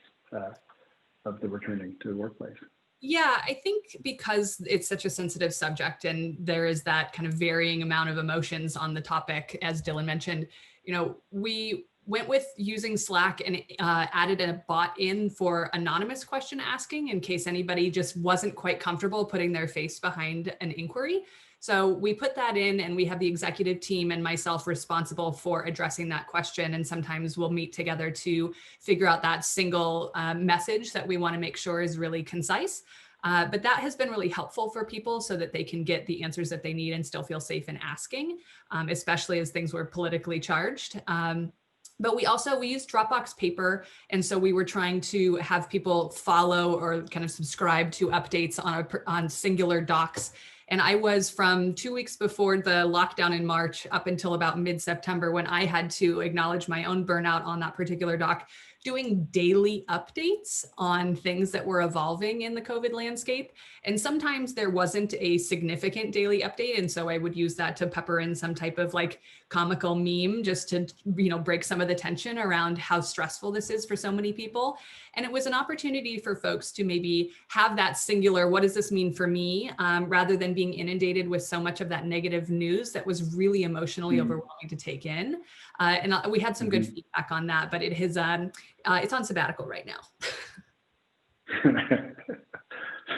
of the returning to the workplace? Yeah, I think because it's such a sensitive subject and there is that kind of varying amount of emotions on the topic, as Dylan mentioned, we went with using Slack and added a bot in for anonymous question asking in case anybody just wasn't quite comfortable putting their face behind an inquiry. So we put that in, and we have the executive team and myself responsible for addressing that question. And sometimes we'll meet together to figure out that single message that we want to make sure is really concise. But that has been really helpful for people so that they can get the answers that they need and still feel safe in asking, especially as things were politically charged. But we used Dropbox paper. And so we were trying to have people follow or kind of subscribe to updates on singular docs. And I was, from 2 weeks before the lockdown in March up until about mid-September, when I had to acknowledge my own burnout on that particular doc, doing daily updates on things that were evolving in the COVID landscape. And sometimes there wasn't a significant daily update. And so I would use that to pepper in some type of like comical meme just to, break some of the tension around how stressful this is for so many people. And it was an opportunity for folks to maybe have that singular, what does this mean for me? Rather than being inundated with so much of that negative news that was really emotionally overwhelming to take in. And we had some good feedback on that, but it has, it's on sabbatical right now.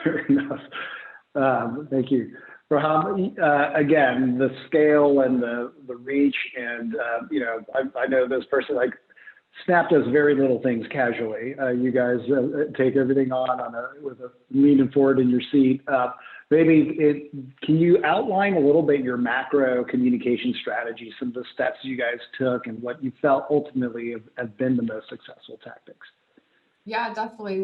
Fair enough. Thank you. Rahab, again, the scale and the reach, and I know this person, like, Snap does very little things casually. You guys take everything on with a leaning forward in your seat. Can you outline a little bit your macro communication strategy, some of the steps you guys took, and what you felt ultimately have been the most successful tactics? Yeah, definitely.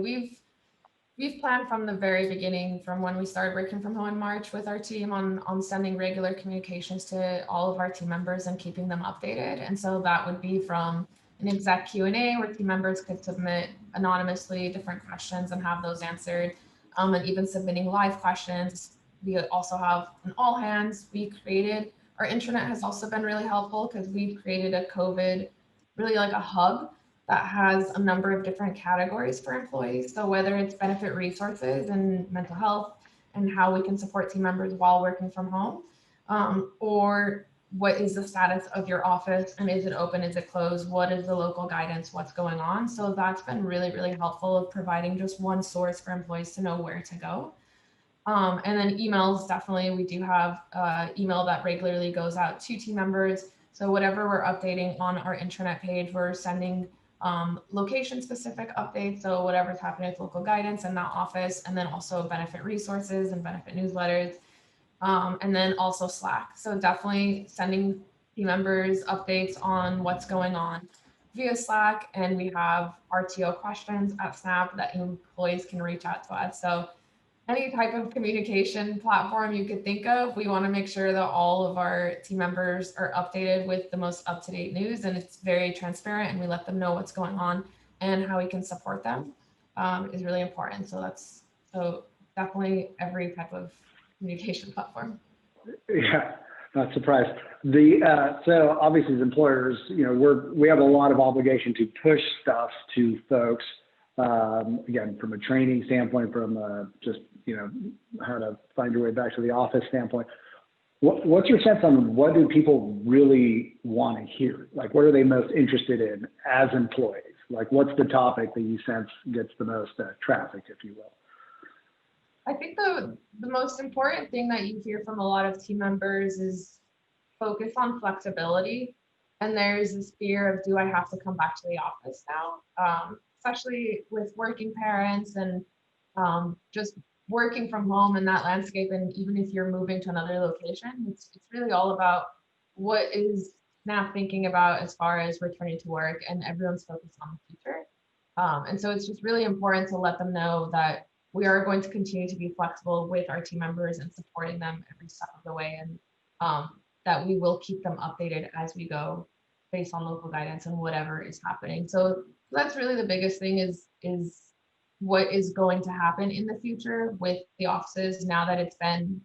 We've planned from the very beginning, from when we started working from home in March with our team on sending regular communications to all of our team members and keeping them updated. And so that would be from an exec Q&A where team members could submit anonymously different questions and have those answered, and even submitting live questions. We also have an all hands we created. Our intranet has also been really helpful because we've created a COVID, really like a hub that has a number of different categories for employees. So whether it's benefit resources and mental health and how we can support team members while working from home, or what is the status of your office and is it open, is it closed, what is the local guidance, what's going on. So that's been really, really helpful of providing just one source for employees to know where to go. And then emails, definitely, we do have email that regularly goes out to team members. So whatever we're updating on our intranet page, we're sending location specific updates. So whatever's happening with local guidance in that office, and then also benefit resources and benefit newsletters. And then also Slack. So definitely sending team members updates on what's going on via Slack. And we have RTO questions at Snap that employees can reach out to us. So any type of communication platform you could think of, we want to make sure that all of our team members are updated with the most up-to-date news, and it's very transparent, and we let them know what's going on and how we can support them is really important. So definitely every type of communication platform. Yeah, not surprised. So obviously as employers, we have a lot of obligation to push stuff to folks. Again, from a training standpoint, from just how to find your way back to the office standpoint. What's your sense on what do people really want to hear? Like, what are they most interested in as employees? Like, what's the topic that you sense gets the most traffic, if you will? I think the most important thing that you hear from a lot of team members is focus on flexibility. And there's this fear of, do I have to come back to the office now? Especially with working parents and just working from home in that landscape. And even if you're moving to another location, it's really all about what is Snap thinking about as far as returning to work, and everyone's focused on the future. And so it's just really important to let them know that we are going to continue to be flexible with our team members and supporting them every step of the way, and that we will keep them updated as we go based on local guidance and whatever is happening. So that's really the biggest thing is what is going to happen in the future with the offices now that it's been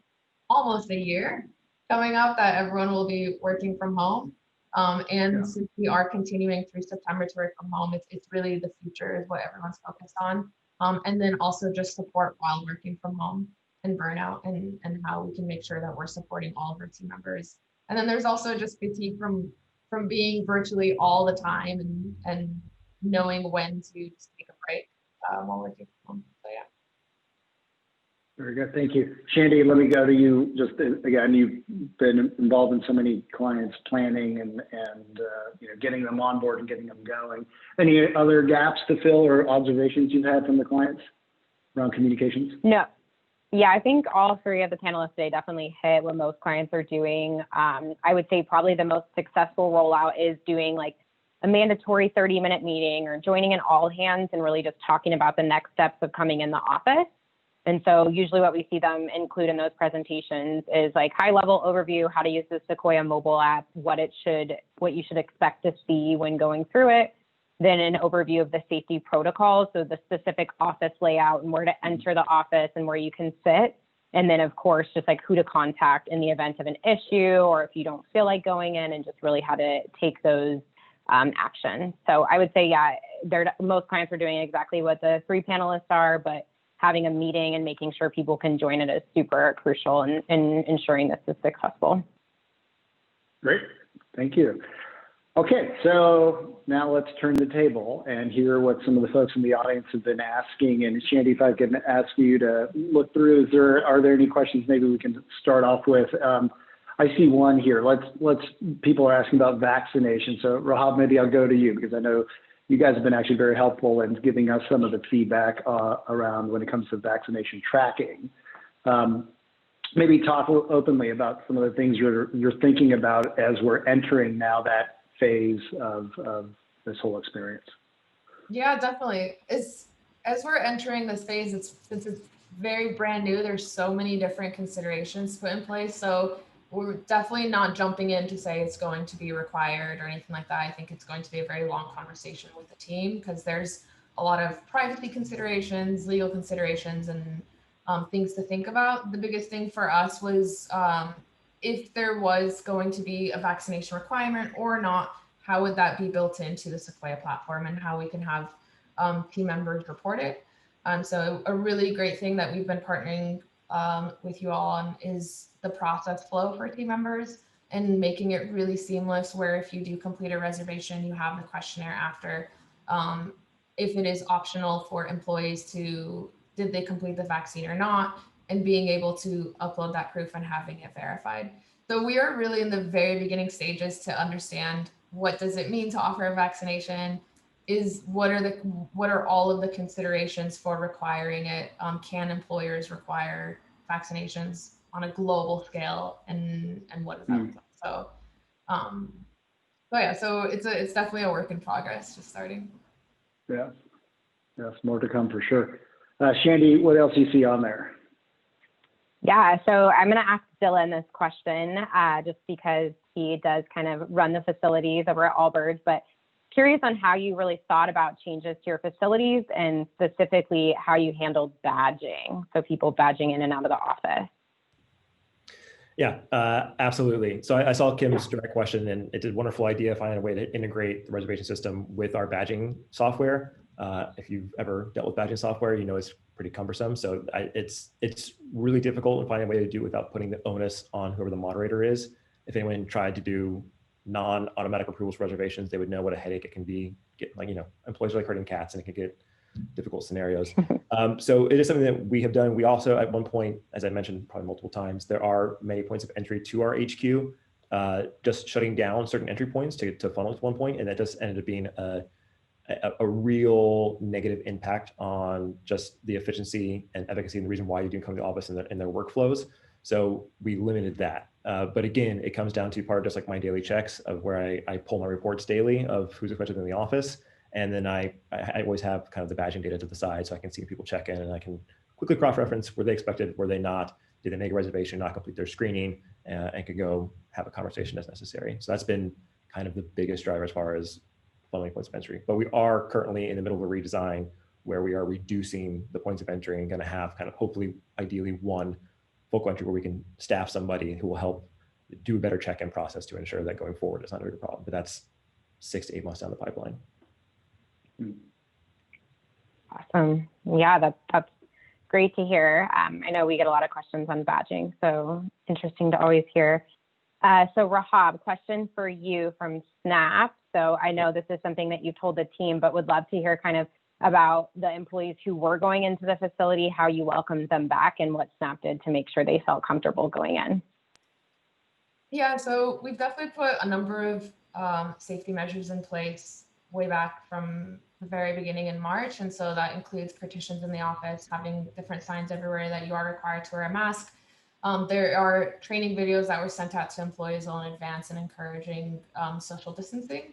almost a year coming up that everyone will be working from home. And since we are continuing through September to work from home, it's really the future is what everyone's focused on. And then also just support while working from home and burnout and how we can make sure that we're supporting all of our team members. And then there's also just fatigue from being virtually all the time and knowing when to just take a break while working from home. So yeah. Very good, thank you. Shandey, let me go to you. Just again, you've been involved in so many clients planning and getting them on board and getting them going. Any other gaps to fill or observations you've had from the clients around communications? No. Yeah, I think all three of the panelists today definitely hit what most clients are doing. I would say probably the most successful rollout is doing like a mandatory 30-minute meeting or joining an all hands and really just talking about the next steps of coming in the office. And so usually what we see them include in those presentations is like high level overview, how to use the Sequoia mobile app, what you should expect to see when going through it. Then an overview of the safety protocols, so the specific office layout and where to enter the office and where you can sit. And then of course, just like who to contact in the event of an issue or if you don't feel like going in and just really how to take those actions. So I would say, yeah, most clients are doing exactly what the three panelists are, but having a meeting and making sure people can join it is super crucial in ensuring this is successful. Great, thank you. Okay, so now let's turn the table and hear what some of the folks in the audience have been asking. And Shandey, if I can ask you to look through, are there any questions maybe we can start off with? I see one here. People are asking about vaccination. So Rahab, maybe I'll go to you because I know you guys have been actually very helpful in giving us some of the feedback around when it comes to vaccination tracking. Maybe talk openly about some of the things you're thinking about as we're entering now that phase of this whole experience. Yeah, definitely. As we're entering this phase, since it's very brand new, there's so many different considerations put in place. So we're definitely not jumping in to say it's going to be required or anything like that. I think it's going to be a very long conversation with the team because there's a lot of privacy considerations, legal considerations, and things to think about. The biggest thing for us was if there was going to be a vaccination requirement or not, how would that be built into the Sequoia platform and how we can have team members report it. So a really great thing that we've been partnering with you all on is the process flow for team members and making it really seamless where if you do complete a reservation, you have the questionnaire after. If it is optional for employees did they complete the vaccine or not, and being able to upload that proof and having it verified. So we are really in the very beginning stages to understand what does it mean to offer a vaccination, what are all of the considerations for requiring it? Can employers require vaccinations on a global scale, and what does that look like? So, so it's definitely a work in progress, just starting. Yeah, yes, more to come for sure. Shandey, what else do you see on there? Yeah, so I'm going to ask Dylan this question just because he does kind of run the facilities over at Allbirds, but curious on how you really thought about changes to your facilities and specifically how you handled badging, so people badging in and out of the office. Yeah, absolutely. So I saw Kim's direct question, and it's a wonderful idea finding a way to integrate the reservation system with our badging software. If you've ever dealt with badging software, you know it's pretty cumbersome. So it's really difficult to find a way to do it without putting the onus on whoever the moderator is. If anyone tried to do non-automatic approvals for reservations, they would know what a headache it can be. Employees are like herding cats, and it can get difficult scenarios. So it is something that we have done. We also, at one point, as I mentioned probably multiple times, there are many points of entry to our HQ, just shutting down certain entry points to funnel at one point, and that just ended up being a real negative impact on just the efficiency and efficacy and the reason why you didn't come to the office in their workflows. So we limited that. But again, it comes down to part of just like my daily checks of where I pull my reports daily of who's expected in the office. And then I always have kind of the badging data to the side so I can see people check in and I can quickly cross-reference were they expected, were they not, did they make a reservation, not complete their screening, and could go have a conversation as necessary. So that's been kind of the biggest driver as far as funneling points of entry. But we are currently in the middle of a redesign where we are reducing the points of entry and going to have kind of hopefully, ideally, one focal entry where we can staff somebody who will help do a better check-in process to ensure that going forward it's not a big problem. But that's 6 to 8 months down the pipeline. Awesome. Yeah, that's great to hear. I know we get a lot of questions on badging, so interesting to always hear. So Rahab, question for you from Snap. So I know this is something that you told the team, but would love to hear kind of about the employees who were going into the facility, how you welcomed them back, and what Snap did to make sure they felt comfortable going in. Yeah, so we've definitely put a number of safety measures in place way back from the very beginning in March. And so that includes partitions in the office, having different signs everywhere that you are required to wear a mask. There are training videos that were sent out to employees all in advance and encouraging social distancing.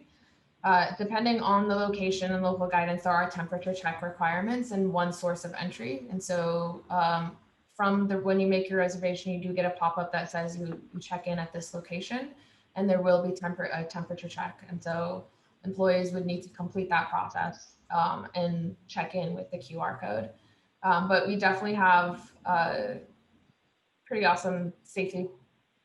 Depending on the location and local guidance, there are temperature check requirements and one source of entry. And so when you make your reservation, you do get a pop-up that says you check in at this location, and there will be a temperature check. And so employees would need to complete that process and check in with the QR code. But we definitely have pretty awesome safety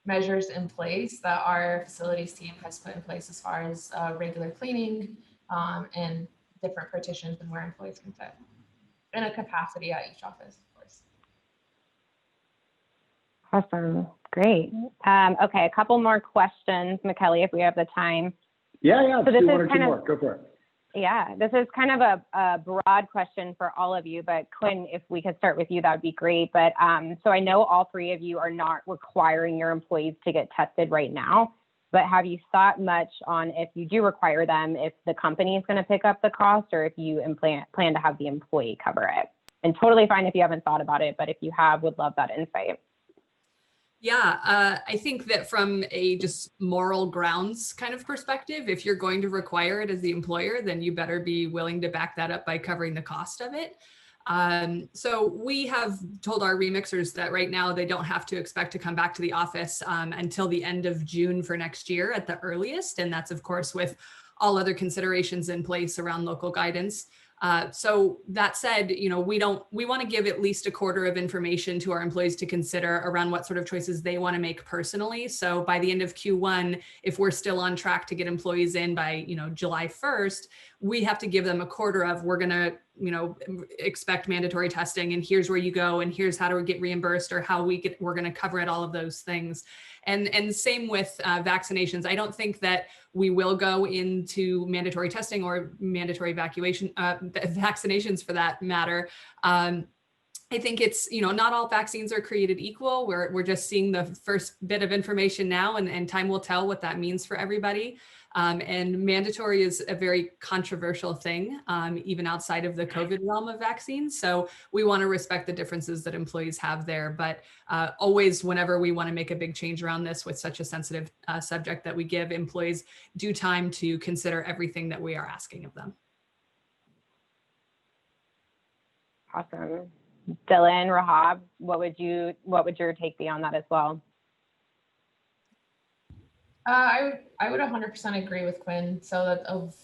measures in place that our facilities team has put in place as far as regular cleaning and different partitions and where employees can fit, and a capacity at each office, of course. Awesome. Great. Okay, a couple more questions, McKelly, if we have the time. Yeah. So Let's do one or two more. Go for it. Yeah, this is kind of a broad question for all of you, but Quinn, if we could start with you, that would be great. But so I know all three of you are not requiring your employees to get tested right now, but have you thought much on if you do require them, if the company is going to pick up the cost, or if you plan to have the employee cover it? And totally fine if you haven't thought about it, but if you have, would love that insight. Yeah, I think that from a just moral grounds kind of perspective, if you're going to require it as the employer, then you better be willing to back that up by covering the cost of it. So we have told our remixers that right now they don't have to expect to come back to the office until the end of June for next year at the earliest. And that's, of course, with all other considerations in place around local guidance. So that said, we want to give at least a quarter of information to our employees to consider around what sort of choices they want to make personally. So by the end of Q1, if we're still on track to get employees in by, July 1st, we have to give them a quarter of, we're going to, expect mandatory testing, and here's where you go, and here's how to get reimbursed, or how we're going to cover it, all of those things. And same with vaccinations. I don't think that we will go into mandatory testing or mandatory vaccinations for that matter. I think it's, not all vaccines are created equal. We're just seeing the first bit of information now, and time will tell what that means for everybody. And mandatory is a very controversial thing, even outside of the COVID realm of vaccines. So we want to respect the differences that employees have there. But always, whenever we want to make a big change around this with such a sensitive subject, that we give employees due time to consider everything that we are asking of them. Awesome. Dylan, Rahab, what would your take be on that as well? I would 100% agree with Quinn. So that of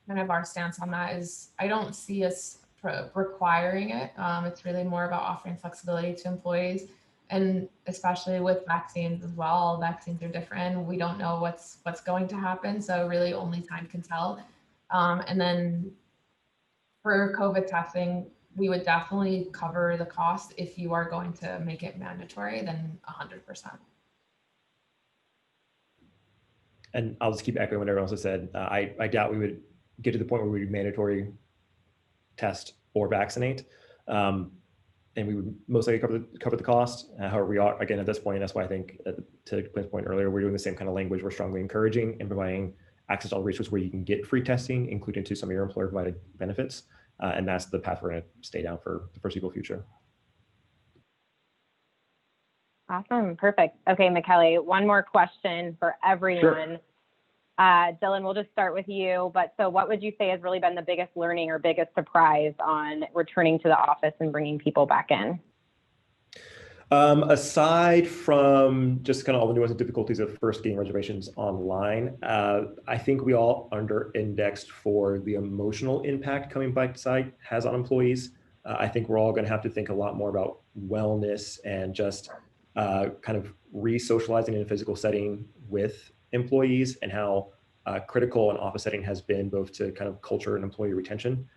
kind of our stance on that is, I don't see us requiring it. It's really more about offering flexibility to employees, and especially with vaccines as well. Vaccines are different. We don't know what's going to happen. So really only time can tell. And then for COVID testing, we would definitely cover the cost. If you are going to make it mandatory, then 100%. And I'll just keep echoing what everyone else has said. I doubt we would get to the point where we would mandatory test or vaccinate. And we would most likely cover the cost. However, we are, again, at this point, and that's why I think, to Quinn's point earlier, we're doing the same kind of language. We're strongly encouraging and providing access to all resources where you can get free testing, including to some of your employer provided benefits. And that's the path we're going to stay down for the foreseeable future. Awesome. Perfect. Okay, McKelly, one more question for everyone. Sure. Dylan, we'll just start with you. But so what would you say has really been the biggest learning or biggest surprise on returning to the office and bringing people back in? Aside from just kind of all the nuance and difficulties of first getting reservations online, I think we all under-indexed for the emotional impact coming by site has on employees. I think we're all going to have to think a lot more about wellness and just kind of re-socializing in a physical setting with employees, and how critical an office setting has been both to kind of culture and employee retention.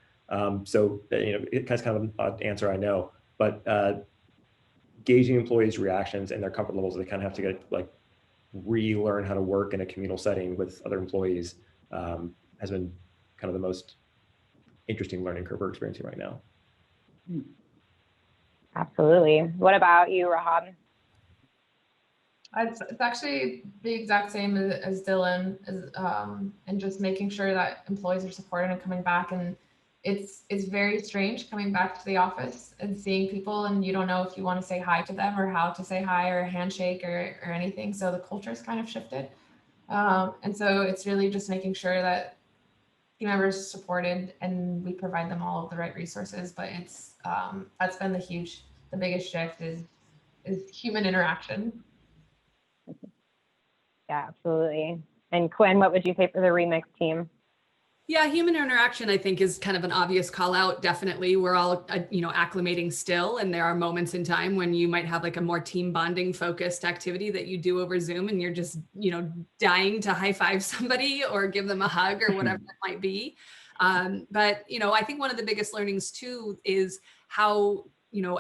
So, it's kind of an odd answer, I know, but gauging employees' reactions and their comfort levels, they kind of have to get relearn how to work in a communal setting with other employees has been kind of the most interesting learning curve we're experiencing right now. Absolutely. What about you, Rahab? It's actually the exact same as Dylan, and just making sure that employees are supported and coming back. And it's very strange coming back to the office and seeing people, and you don't know if you want to say hi to them or how to say hi or a handshake or anything. So the culture's kind of shifted. And so it's really just making sure that team members are supported and we provide them all of the right resources. But it's that's been the biggest shift is human interaction. Yeah, absolutely. And Quinn, what would you say for the remix team? Yeah, human interaction, I think, is kind of an obvious call out. Definitely, we're all, acclimating still. And there are moments in time when you might have a more team bonding focused activity that you do over Zoom and you're just, dying to high five somebody or give them a hug or whatever it might be. But, I think one of the biggest learnings too is how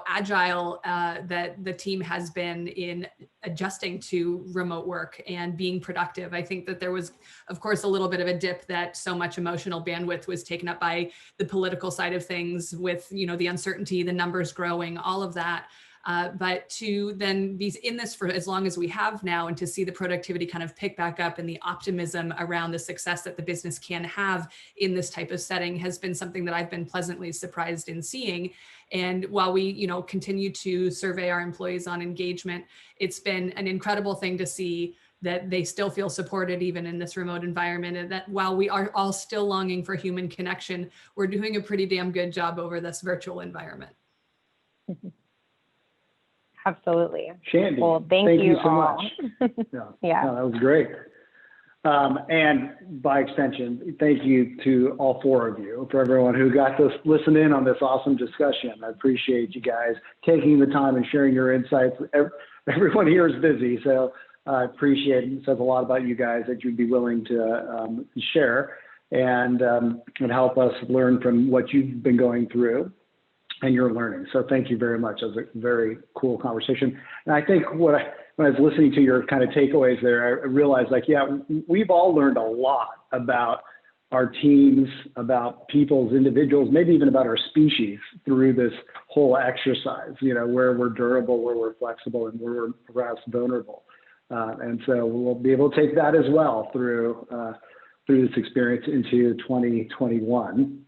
agile that the team has been in adjusting to remote work and being productive. I think that there was, of course, a little bit of a dip that so much emotional bandwidth was taken up by the political side of things with, the uncertainty, the numbers growing, all of that. But to then be in this for as long as we have now and to see the productivity kind of pick back up and the optimism around the success that the business can have in this type of setting has been something that I've been pleasantly surprised in seeing. And while we, continue to survey our employees on engagement, it's been an incredible thing to see that they still feel supported even in this remote environment. And that while we are all still longing for human connection, we're doing a pretty damn good job over this virtual environment. Absolutely. Shandey, well, thank you so all. much. Yeah, no, that was great. And by extension, thank you to all four of you, for everyone who got to listen in on this awesome discussion. I appreciate you guys taking the time and sharing your insights. Everyone here is busy, so I appreciate it. It says a lot about you guys that you'd be willing to share and help us learn from what you've been going through and your learning. So thank you very much. That was a very cool conversation. And I think when I was listening to your kind of takeaways there, I realized we've all learned a lot about our teams, about people's individuals, maybe even about our species through this whole exercise, where we're durable, where we're flexible, and where we're perhaps vulnerable. And so we'll be able to take that as well through this experience into 2021.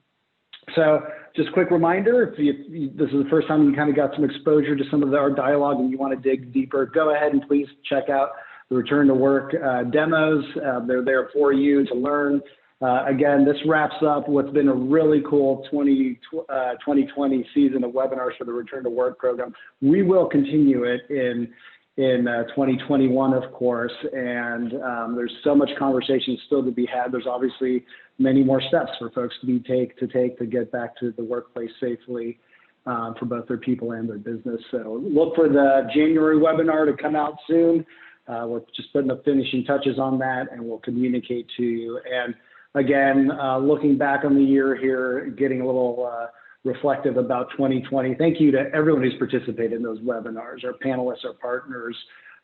So just a quick reminder, if this is the first time you kind of got some exposure to some of our dialogue and you want to dig deeper, go ahead and please check out the Return to Work demos. They're there for you to learn. Again, this wraps up what's been a really cool 2020 season of webinars for the Return to Work program. We will continue it in 2021, of course, and there's so much conversation still to be had. There's obviously many more steps for folks to take to get back to the workplace safely for both their people and their business. So look for the January webinar to come out soon. We're just putting the finishing touches on that, and we'll communicate to you. And again, looking back on the year here, getting a little reflective about 2020. Thank you to everyone who's participated in those webinars, our panelists, our partners,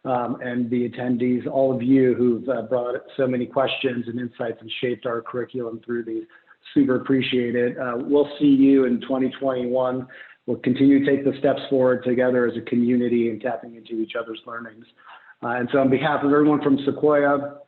and the attendees, all of you who've brought so many questions and insights and shaped our curriculum through these. Super appreciate it. We'll see you in 2021. We'll continue to take the steps forward together as a community and tapping into each other's learnings. And so on behalf of everyone from Sequoia,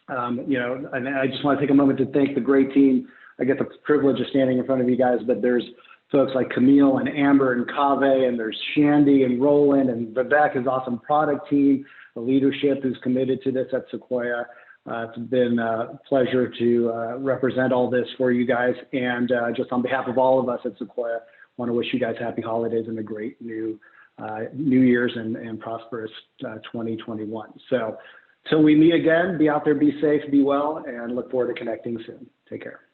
and I just want to take a moment to thank the great team. I get the privilege of standing in front of you guys, but there's folks like Camille and Amber and Kaveh, and there's Shandey and Roland and Vivek, his awesome product team, the leadership who's committed to this at Sequoia. It's been a pleasure to represent all this for you guys. And just on behalf of all of us at Sequoia, I want to wish you guys happy holidays and a great new New Year's and prosperous 2021. So till we meet again, be out there, be safe, be well, and look forward to connecting soon. Take care.